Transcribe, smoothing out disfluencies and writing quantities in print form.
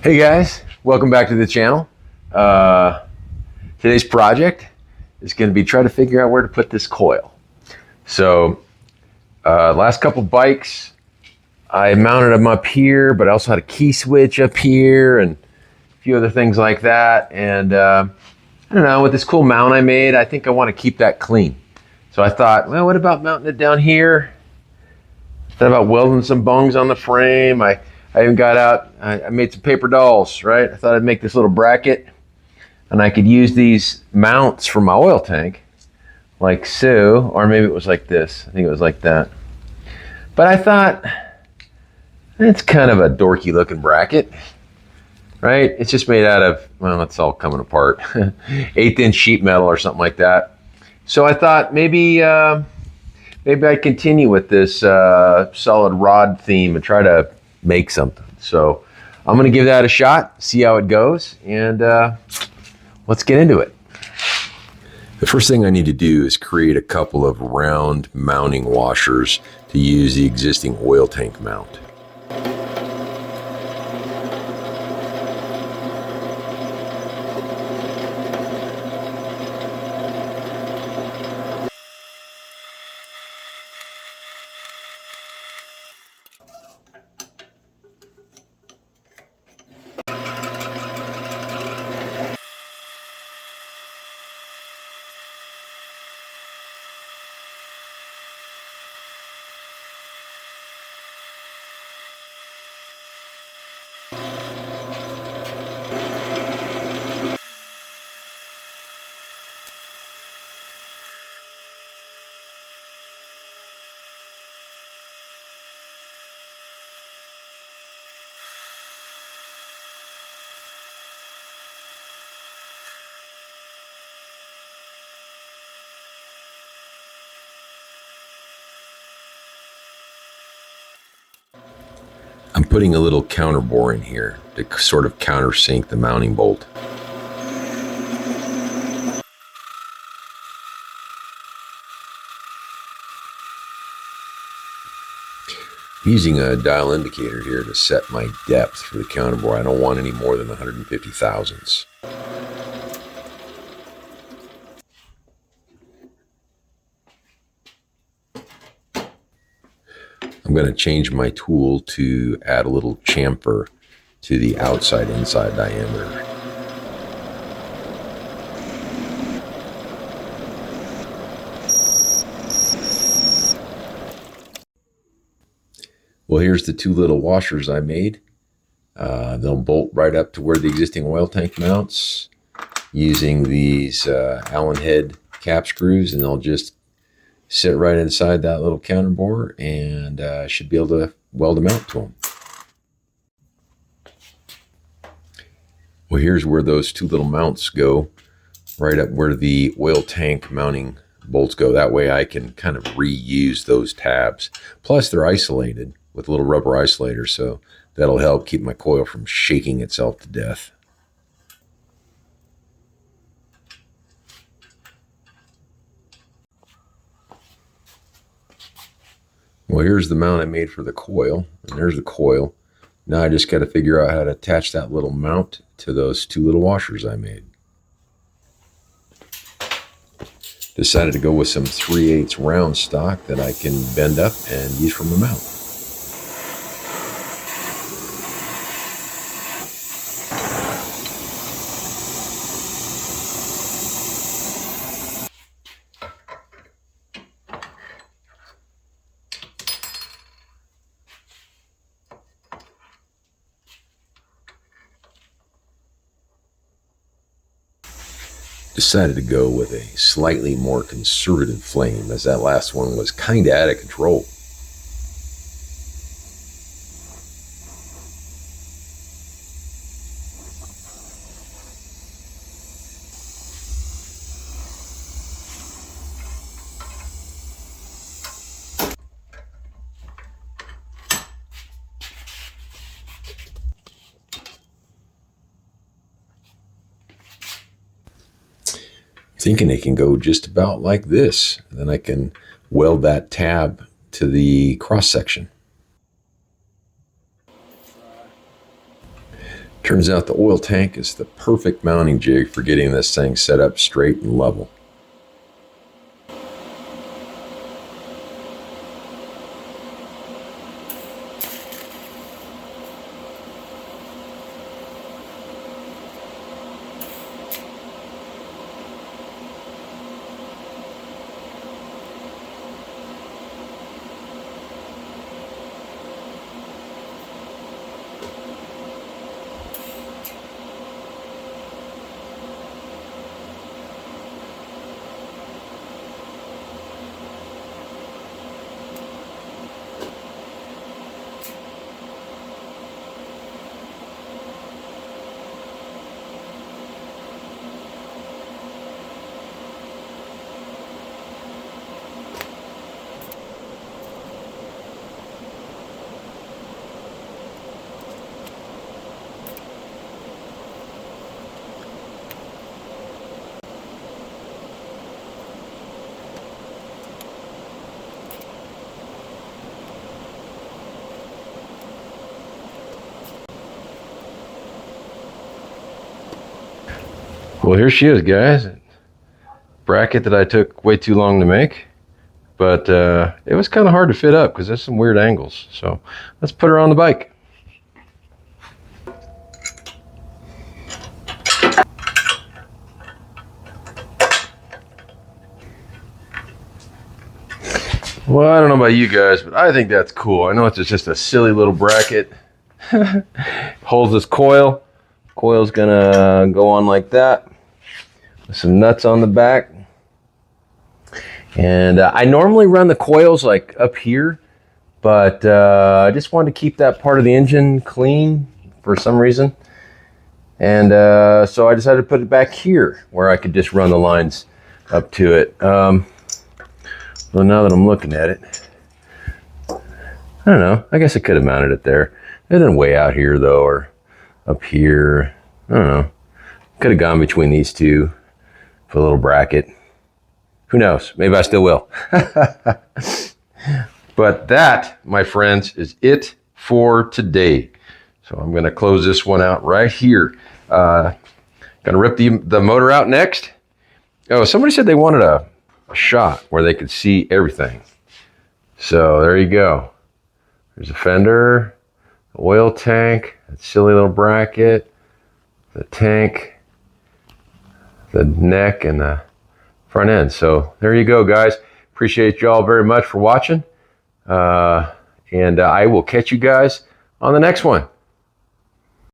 Hey guys, welcome back to the channel. Today's project is going to be try to figure out where to put this coil. So last couple bikes, I mounted them up here, but I also had a key switch up here and a few other things like that. And I don't know, with this cool mount I made, I think I want to keep that clean. So I thought, well, what about mounting it down here? Thought about welding some bungs on the frame. I even got out, I made some paper dolls, right? I thought I'd make this little bracket and I could use these mounts for my oil tank, like so, or maybe it was like this. I think it was like that. But I thought, it's kind of a dorky looking bracket, right? It's just made out of, well, it's all coming apart, 1/8" sheet metal or something like that. So I thought maybe I'd continue with this solid rod theme and try to make something. So I'm going to give that a shot, see how it goes, and let's get into it. The first thing I need to do is create a couple of round mounting washers to use the existing oil tank mount. I'm putting a little counter bore in here to sort of countersink the mounting bolt. I'm using a dial indicator here to set my depth for the counter bore. I don't want any more than 150 thousandths. I'm going to change my tool to add a little chamfer to the outside-inside diameter. Well, here's the two little washers I made. They'll bolt right up to where the existing oil tank mounts using these Allen head cap screws, and they'll just sit right inside that little counter bore and should be able to weld them out to them. Well, here's where those two little mounts go, right up where the oil tank mounting bolts go. That way I can kind of reuse those tabs. Plus they're isolated with little rubber isolators, so that'll help keep my coil from shaking itself to death. Well, here's the mount I made for the coil, and there's the coil. Now I just got to figure out how to attach that little mount to those two little washers I made. Decided to go with some 3/8 round stock that I can bend up and use for my mount. Decided to go with a slightly more conservative flame, as that last one was kind of out of control. Thinking it can go just about like this. Then I can weld that tab to the cross section. Turns out the oil tank is the perfect mounting jig for getting this thing set up straight and level. Well, here she is, guys. Bracket that I took way too long to make, but it was kind of hard to fit up because there's some weird angles. So let's put her on the bike. Well, I don't know about you guys, but I think that's cool. I know it's just a silly little bracket. Holds this coil. Coil's gonna go on like that. Some nuts on the back, and I normally run the coils like up here, but I just wanted to keep that part of the engine clean for some reason, and so I decided to put it back here where I could just run the lines up to it. Well, now that I'm looking at it, I don't know, I guess I could have mounted it there. It didn't way out here though, or up here. I don't know, could have gone between these two. A little bracket. Who knows? Maybe I still will. But that, my friends, is it for today. So I'm going to close this one out right here. Going to rip the motor out next. Oh, somebody said they wanted a shot where they could see everything. So there you go. There's a fender, the oil tank, that silly little bracket, the tank, the neck, and the front end. So there you go, guys. Appreciate y'all very much for watching. And I will catch you guys on the next one.